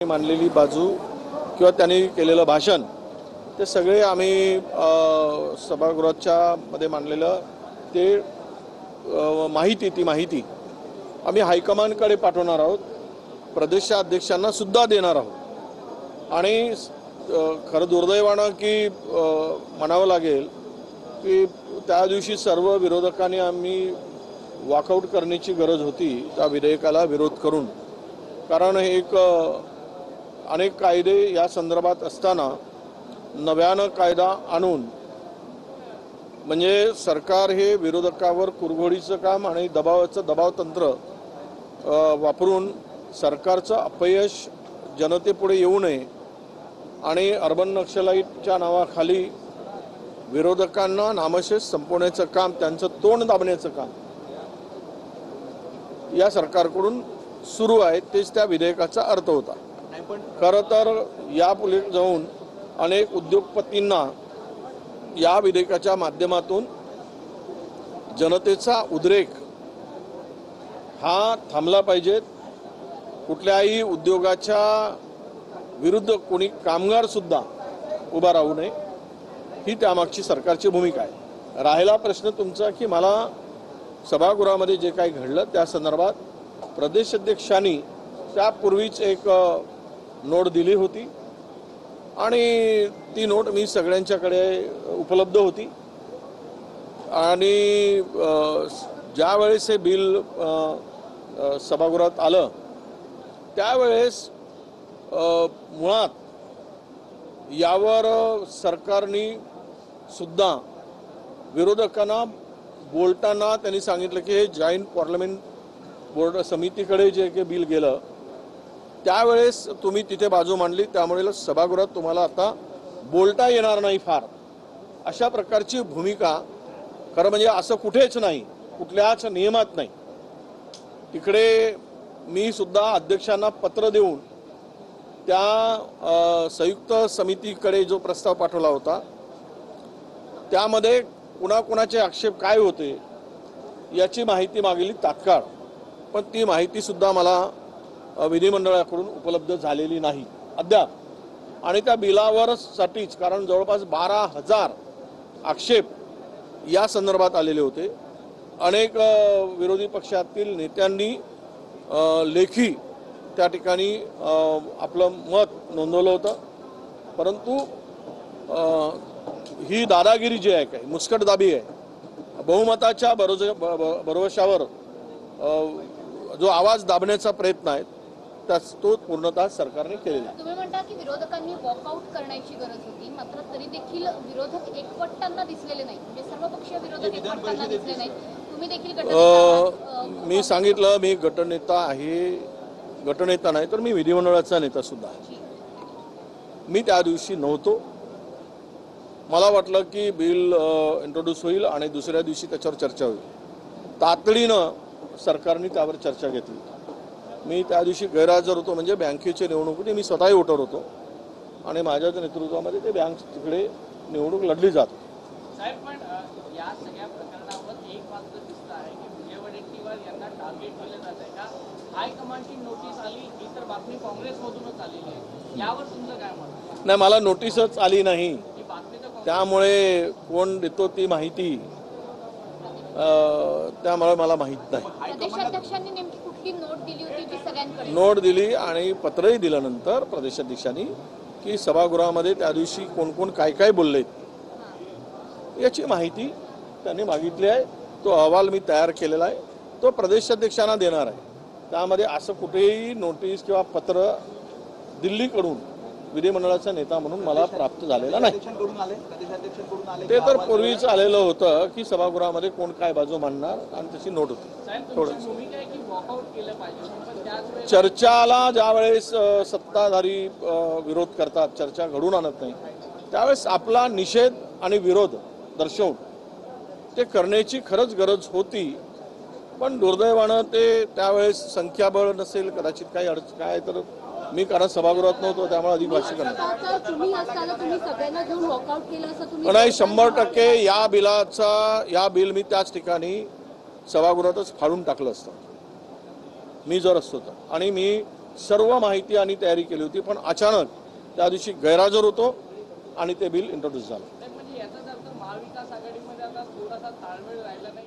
मांडलेली बाजू किंवा त्यांनी केलेलं भाषण ते सगळे आम्ही सभागृहाच्या मध्ये मांडलेलं ते माहिती आम्ही हायकमांडकडे पाठवणार आहोत, प्रदेशाध्यक्षांना सुद्धा देणार आहोत। आणि खरं दुर्दैवानं की म्हणावं लागेल की त्या दिवशी सर्व विरोधकांनी आम्ही वॉकआउट करण्याची गरज होती त्या विधेयकाला विरोध करून, कारण एक अनेक कायदे या संदर्भात असताना नव्यानं कायदा आणून म्हणजे सरकार हे विरोधकावर कुरघोडीचं काम आणि दबाव तंत्र वापरून सरकारचं अपयश जनतेपुढे येऊ नये आणि अर्बन नक्षलाईटच्या नावाखाली विरोधकांना नामशेष संपवण्याचं काम, त्यांचं तोंड दाबण्याचं काम या सरकारकडून सुरू आहे। तेच त्या विधेयकाचा अर्थ होता। खरं तर यापुढे जाऊन अनेक उद्योगपतींना या विधेयकाच्या माध्यमातून जनतेचा उद्रेक हा थांबला पाहिजे। कुठल्याही उद्योगाच्या विरुद्ध कोणी कामगार सुद्धा उभा राहू नये, ही त्यामागची सरकारची भूमिका आहे। राहिला प्रश्न तुमचा की मला सभागृहामध्ये जे काही घडलं त्या संदर्भात प्रदेशाध्यक्षांनी त्यापूर्वीच एक नोट दिली होती आणि ती नोट मी सगळ्यांच्याकडे उपलब्ध होती आणि ज्यावेळेस हे बिल सभागृहात आलं त्यावेळेस मुळात यावर सरकारने सुद्धा विरोधकांना बोलताना त्यांनी सांगितलं की हे जॉईंट पार्लमेंट बोर्ड समितीकडे जे काही बिल गेलं त्यावेळेस तुम्ही तिथे बाजू मांडली, त्यामुळे सभागृहात तुम्हाला आता बोलता येणार नाही फार, अशा प्रकारची भूमिका खरं म्हणजे असं कुठेच नाही, कुठल्याच नियमात नाही। तिकडे मी सुद्धा अध्यक्षांना पत्र देऊन त्या संयुक्त समितीकडे जो प्रस्ताव पाठवला होता त्यामध्ये कुणाकुणाचे आक्षेप काय होते याची माहिती मागली तात्काळ, पण ती माहिती सुद्धा मला विधिमंडळाकडून उपलब्ध झालेली नाही अद्याप। आणि त्या बिलावरसाठीच कारण जवळपास 12,000 आक्षेप या संदर्भात आलेले होते। अनेक विरोधी पक्षातील नेत्यांनी लेखी त्या ठिकाणी आपलं मत नोंदवलं होतं, परंतु ही दादागिरी जी आहे, काय मुस्कटदाबी आहे, बहुमताच्या भरवशावर जो आवाज दाबण्याचा प्रयत्न आहे तो पूर्णतः सरकारने केलेला आहे। तुम्ही म्हणता की विरोधकांनी वॉकआउट करण्याची गरज होती, मात्र तरी देखील विरोधक एकवटताना दिसलेले नाही, म्हणजे सर्वपक्षीय विरोधक एकवटताना दिसले नाही। तुम्ही देखील मी सांगितलं मी गटनेता आहे, गटनेता नाही तर मी विधिमंडळाचा नेता सुद्धा आहे। मी त्या दिवशी नव्हतो, मला वाटलं की बिल इंट्रोड्यूस होईल आणि दुसऱ्या दिवशी त्याच्यावर चर्चा होईल। तातडीनं सरकारने त्यावर चर्चा घेतली। मी त्या दिवशी गैरहजर होतो, म्हणजे बँकेची निवडणुकीत मी स्वतःही वोटर होतो आणि माझ्या नेतृत्वामध्ये ते बँक तिकडे निवडणूक लढली जात होती। साहेब, पण या सगळ्या प्रकरणावर एक मात्र दिसत आहे की विजय वडेट्टीवार यांना टार्गेट केलं जात आहे का? हायकमांडची नोटीस आली, ही तर बातमी काँग्रेसमधूनच आलेली आहे, यावर तुमचं काय मत? नाही, मला नोटीसच आली नाही, त्यामुळे कोण देतो ती माहिती त्यामुळे मला माहित नाही। प्रदेशाध्यक्षांनी नेमकी कुठली नोट दिली होती जी सगळ्यांकडे? नोट दिली आणि पत्रही दिल्यानंतर प्रदेशाध्यक्षांनी की सभागृहामध्ये त्या दिवशी कोण कोण काय काय बोलले याची माहिती त्यांनी मागितली आहे। तो अहवाल मी तयार केलेला आहे, तो प्रदेशाध्यक्षांना देणार आहे। त्यामध्ये असं कुठेही नोटीस किंवा पत्र दिल्लीकडून विधिमंडळाचा नेता म्हणून मला प्राप्त झालेला नाही। ते तर पूर्वीच आलेलं होतं की सभागृहामध्ये कोण काय बाजू मांडणार आणि त्याची नोट होती। चर्चाला ज्यावेळेस सत्ताधारी विरोध करतात, चर्चा घडून आणत नाही, त्यावेळेस आपला निषेध आणि विरोध दर्शवून ते करण्याची खरंच गरज होती, पण दुर्दैवानं ते त्यावेळेस संख्याबळ नसेल, कदाचित काही काय तर मी कारण सभागृहात नव्हतो त्यामुळे अधिक भाष्य करणार नाही। 100% या बिल मी त्याच ठिकाणी सभागृहातच फाडून टाकलं असतं मी जर असतो तर, आणि मी सर्व माहिती आणि तयारी केली होती, पण अचानक त्या दिवशी गैरहजर होतो आणि ते बिल इंट्रोड्यूस झालं. म्हणजे याचाच अर्थ महाविकास आघाडीमध्ये आता थोडासा ताळमेळ राहिला नाही.